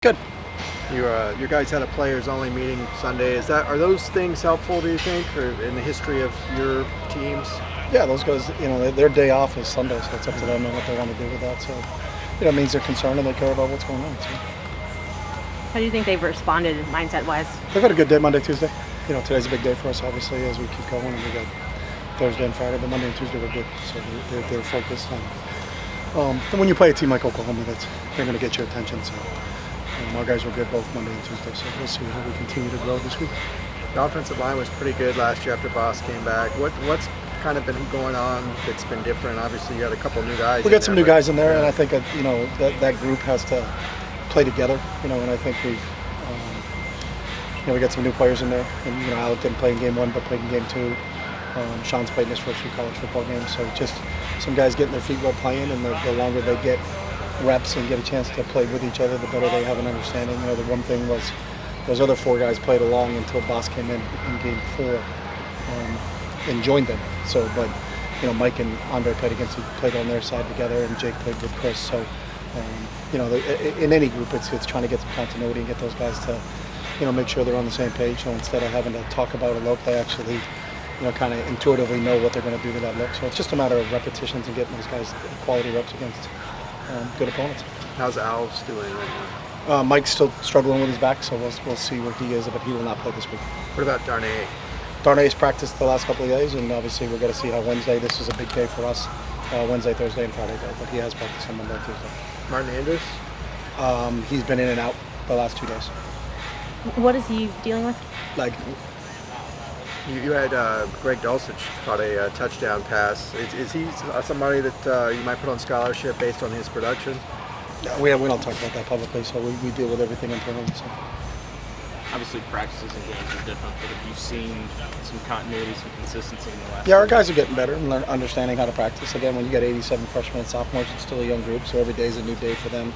Good. You guys had a players-only meeting Sunday. Are those things helpful, do you think, or in the history of your teams? Yeah, those guys, their day off is Sunday, so it's up to them and what they want to do with that. So, it means they're concerned and they care about what's going on. So. How do you think they've responded mindset-wise? They've had a good day Monday, Tuesday. Today's a big day for us, obviously, as we keep going. And we got Thursday and Friday, but Monday and Tuesday were good. So they're focused on. And when you play a team like Oklahoma, they're going to get your attention. So our guys were good both Monday and Tuesday. So we'll see how we continue to grow this week. The offensive line was pretty good last year after Boss came back. What's kind of been going on that's been different? Obviously, you had a couple new guys. We got some new guys in there, and I think that group has to play together. And I think we got some new players in there. And Alec didn't play in game one, but played in game two. Sean's played in his first few college football games, so just some guys getting their feet wet playing, and the longer they get reps and get a chance to play with each other, the better they have an understanding. The one thing was those other four guys played along until Boss came in game four and joined them. So, but Mike and Andre played on their side together, and Jake played with Chris. So, in any group, it's trying to get some continuity and get those guys to make sure they're on the same page. So instead of having to talk about a look, they actually kind of intuitively know what they're going to do to that look. So it's just a matter of repetitions and getting those guys quality reps against good opponents. How's Alves doing right now? Mike's still struggling with his back, so we'll see where he is, but he will not play this week. What about Darnay? Darnay's practiced the last couple of days, and obviously we're going to see how Wednesday. This is a big day for us. Wednesday, Thursday, and Friday day, but he has practiced on Monday and Tuesday. Martin Andrews? He's been in and out the last 2 days. What is he dealing with? Like. You had Greg Dulcich caught a touchdown pass. Is he somebody that you might put on scholarship based on his production? No, we don't talk about that publicly, so we deal with everything internally. So. Obviously, practices and games are different, but have you seen some continuity, some consistency in the last? Yeah, our guys are getting better and understanding how to practice. Again, when you got 87 freshmen and sophomores, it's still a young group, so every day is a new day for them.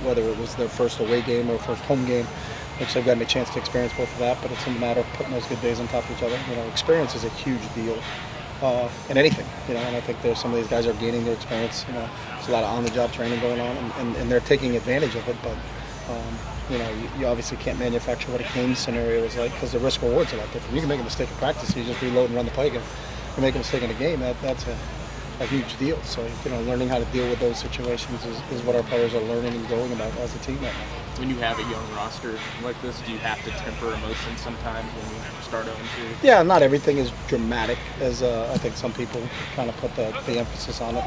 Whether it was their first away game or first home game, which they've gotten a chance to experience both of that, but it's a matter of putting those good days on top of each other. Experience is a huge deal in anything, and I think there's some of these guys are gaining their experience. There's a lot of on-the-job training going on, and they're taking advantage of it, but you obviously can't manufacture what a game scenario is like because the risk reward's a lot different. You can make a mistake in practice, you just reload and run the play again. You make a mistake in a game, that's a huge deal. So learning how to deal with those situations is what our players are learning and going about as a team right now. When you have a young roster like this, do you have to temper emotions sometimes when you start 0-2? Yeah, not everything is dramatic, as I think some people kind of put the emphasis on it.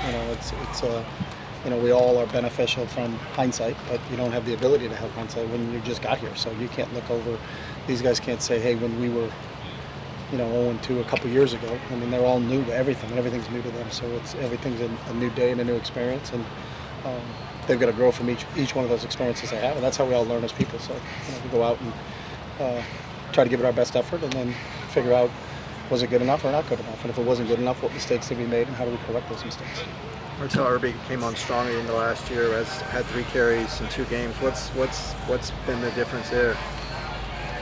We all are beneficial from hindsight, but you don't have the ability to have hindsight when you just got here. So you can't look over. These guys can't say, hey, when we were 0-2 a couple years ago. I mean, they're all new to everything, and everything's new to them. So everything's a new day and a new experience, and they've got to grow from each one of those experiences they have, and that's how we all learn as people. So we go out and try to give it our best effort, and then figure out, was it good enough or not good enough? And if it wasn't good enough, what mistakes did we made, and how do we correct those mistakes? Martell Irby came on strong in the last year, has had 3 carries in 2 games. What's been the difference there?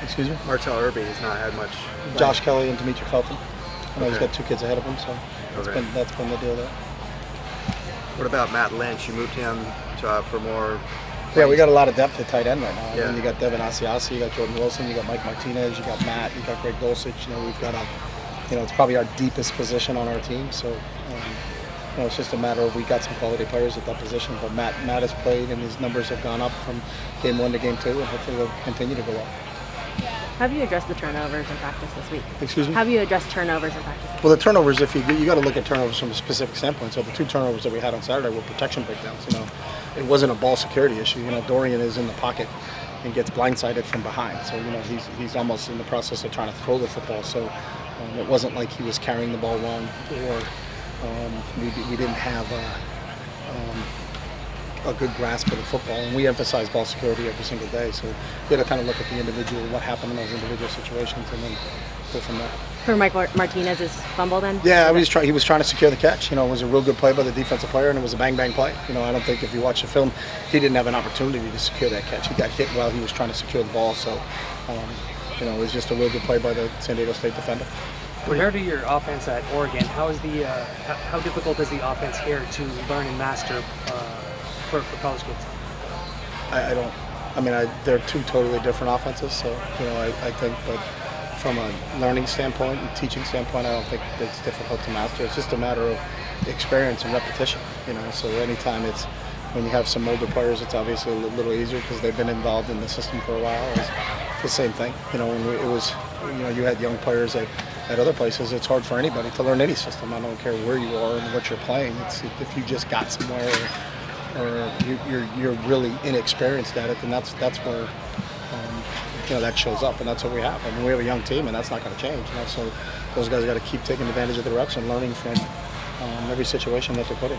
Excuse me? Martell Irby has not had much. Josh Kelly and Demetri Felton. He's got 2 kids ahead of him, so that's been the deal there. What about Matt Lynch? You moved him for more. Yeah, we got a lot of depth at tight end right now. Yeah. I mean, you got Devin Asiasi, you got Jordan Wilson, you got Mike Martinez, you got Matt, you got Greg Dulcich. We've got it's probably our deepest position on our team. So, it's just a matter of we got some quality players at that position. But Matt has played, and his numbers have gone up from game 1 to game 2, and hopefully they'll continue to go up. How have you addressed the turnovers in practice this week? Excuse me? How have you addressed turnovers in practice? Well, the turnovers, if you got to look at turnovers from a specific standpoint. So the 2 turnovers that we had on Saturday were protection breakdowns. It wasn't a ball security issue. Dorian is in the pocket and gets blindsided from behind. So he's almost in the process of trying to throw the football. So it wasn't like he was carrying the ball wrong, or we didn't have a good grasp of the football, and we emphasize ball security every single day. So you got to kind of look at the individual, what happened in those individual situations, and then go from there. For Mike Martinez's fumble, then? Yeah, he was trying to secure the catch. It was a real good play by the defensive player, and it was a bang play. I don't think if you watch the film, he didn't have an opportunity to secure that catch. He got hit while he was trying to secure the ball. So, it was just a real good play by the San Diego State defender. Compared to your offense at Oregon, how difficult is the offense here to learn and master for college kids? I don't. I mean, they're two totally different offenses. So I think, but from a learning standpoint and teaching standpoint, I don't think it's difficult to master. It's just a matter of experience and repetition. So anytime it's when you have some older players, it's obviously a little easier because they've been involved in the system for a while. It's the same thing. When it was, you had young players at other places. It's hard for anybody to learn any system. I don't care where you are and what you're playing. It's if you just got somewhere or you're really inexperienced at it, then that's where that shows up, and that's what we have. I mean, we have a young team, and that's not going to change. So those guys got to keep taking advantage of the reps and learning from every situation that they're put in.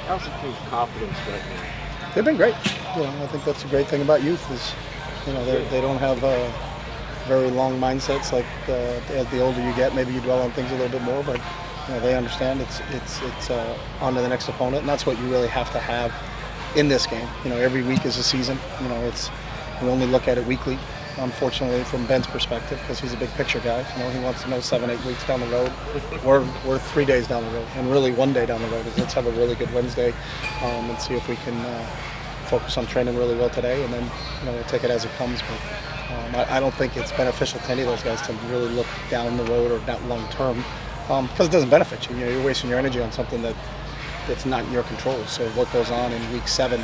How's the team's confidence right now? They've been great. I think that's a great thing about youth is, they don't have very long mindsets. Like as the older you get, maybe you dwell on things a little bit more, but they understand it's on to the next opponent, and that's what you really have to have in this game. Every week is a season. We only look at it weekly, unfortunately, from Ben's perspective, because he's a big picture guy. He wants to know 7-8 weeks down the road. We're 3 days down the road, and really 1 day down the road. Let's have a really good Wednesday, and see if we can focus on training really well today, and then we'll take it as it comes. But I don't think it's beneficial to any of those guys to really look down the road or that long term, because it doesn't benefit you. You're wasting your energy on something that's not in your control. So what goes on in week 7,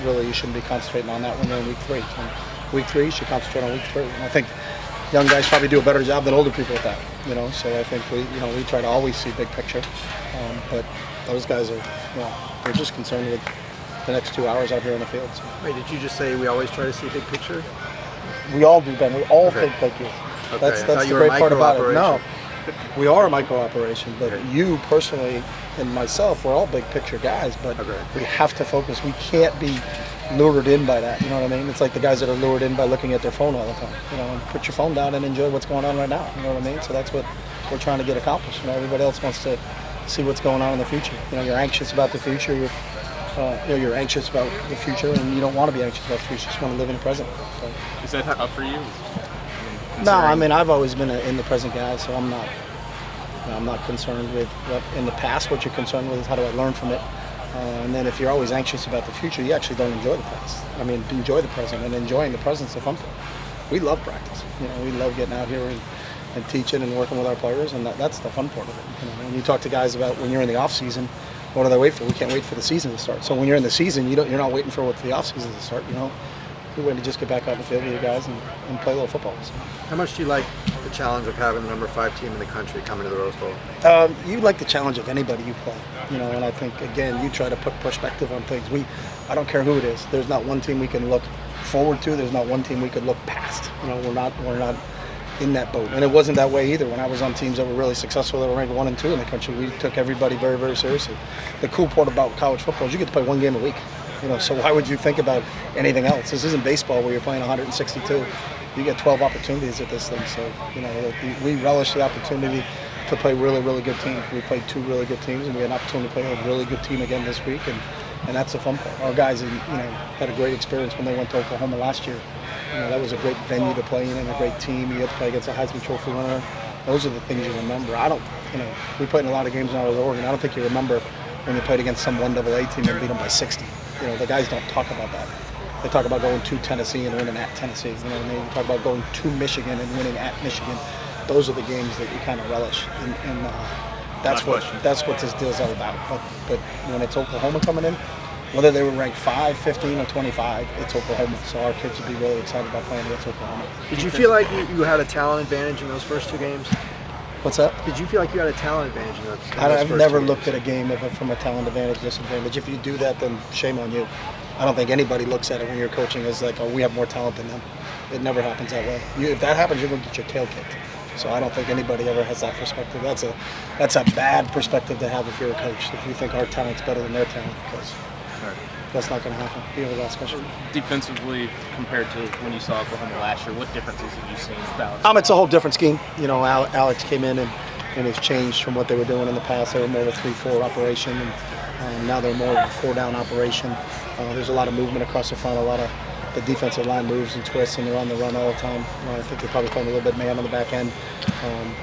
really you shouldn't be concentrating on that when you're in week 3. And week 3, you should concentrate on week 3. And I think young guys probably do a better job than older people at that. So I think we try to always see big picture, but those guys are they're just concerned with the next 2 hours out here in the field. So. Wait, did you just say we always try to see big picture? We all do, Ben. We all think like you. Okay. That's the great part about it. No, we are a micro operation, but you personally and myself, we're all big picture guys, but we have to focus. We can't be lured in by that. You know what I mean? It's like the guys that are lured in by looking at their phone all the time. Put your phone down and enjoy what's going on right now. You know what I mean? So that's what we're trying to get accomplished. Everybody else wants to see what's going on in the future. You're anxious about the future. You're anxious about the future, and you don't want to be anxious about the future. You just want to live in the present. So. Is that tough for you? No, I mean I've always been in the present guy, so I'm not. I'm not concerned with what in the past. What you're concerned with is how do I learn from it. And then if you're always anxious about the future, you actually don't enjoy the past. I mean, enjoy the present, and enjoying the present's the fun part. We love practice. We love getting out here and teaching and working with our players, and that's the fun part of it. When you talk to guys about when you're in the off season, what do they wait for? We can't wait for the season to start. So when you're in the season, you're not waiting for the off season to start. We're waiting to just get back out in the field with you guys and play a little football. So. How much do you like the challenge of having the number 5 team in the country coming to the Rose Bowl? You like the challenge of anybody you play, and I think again you try to put perspective on things. I don't care who it is. There's not one team we can look forward to. There's not one team we could look past. We're not in that boat, and it wasn't that way either. When I was on teams that were really successful, that were ranked 1 and 2 in the country, we took everybody very, very seriously. The cool part about college football is you get to play 1 game a week. So why would you think about anything else? This isn't baseball where you're playing 162. You get 12 opportunities at this thing. So, we relish the opportunity to play really, really good teams. We played 2 really good teams, and we had an opportunity to play a really good team again this week, and that's the fun part. Our guys, had a great experience when they went to Oklahoma last year. That was a great venue to play in and a great team. You had to play against a Heisman Trophy winner. Those are the things you remember. We played in a lot of games when I was at Oregon. I don't think you remember when you played against some 1AA team and beat them by 60. The guys don't talk about that. They talk about going to Tennessee and winning at Tennessee. You know what I mean? They talk about going to Michigan and winning at Michigan. Those are the games that you kind of relish, and that's what this deal's all about. But when it's Oklahoma coming in, whether they were ranked 5, 15, or 25, it's Oklahoma. So our kids would be really excited about playing against Oklahoma. Did you feel like you had a talent advantage in those first 2 games? What's that? Did you feel like you had a talent advantage in those I've first never 2 looked games? at a game from a talent advantage, disadvantage. If you do that, then shame on you. I don't think anybody looks at it when you're coaching as like, oh, we have more talent than them. It never happens that way. If that happens, you're going to get your tail kicked. So I don't think anybody ever has that perspective. That's a bad perspective to have if you're a coach. If you think our talent's better than their talent, because that's not going to happen. You have the last question. Defensively, compared to when you saw Oklahoma last year, what differences have you seen about? It's a whole different scheme. Alex came in and has changed from what they were doing in the past. They were more of a 3-4 operation, and now they're more of a 4-down operation. There's a lot of movement across the front, a lot of the defensive line moves and twists, and they're on the run all the time. I think they're probably playing a little bit man on the back end,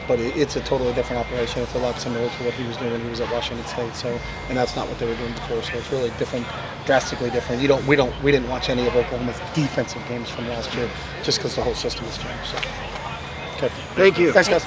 but it's a totally different operation. It's a lot similar to what he was doing when he was at Washington State. So, and that's not what they were doing before. So it's really different, drastically different. We didn't watch any of Oklahoma's defensive games from last year just because the whole system has changed. So, okay. Thank you. Thanks, guys.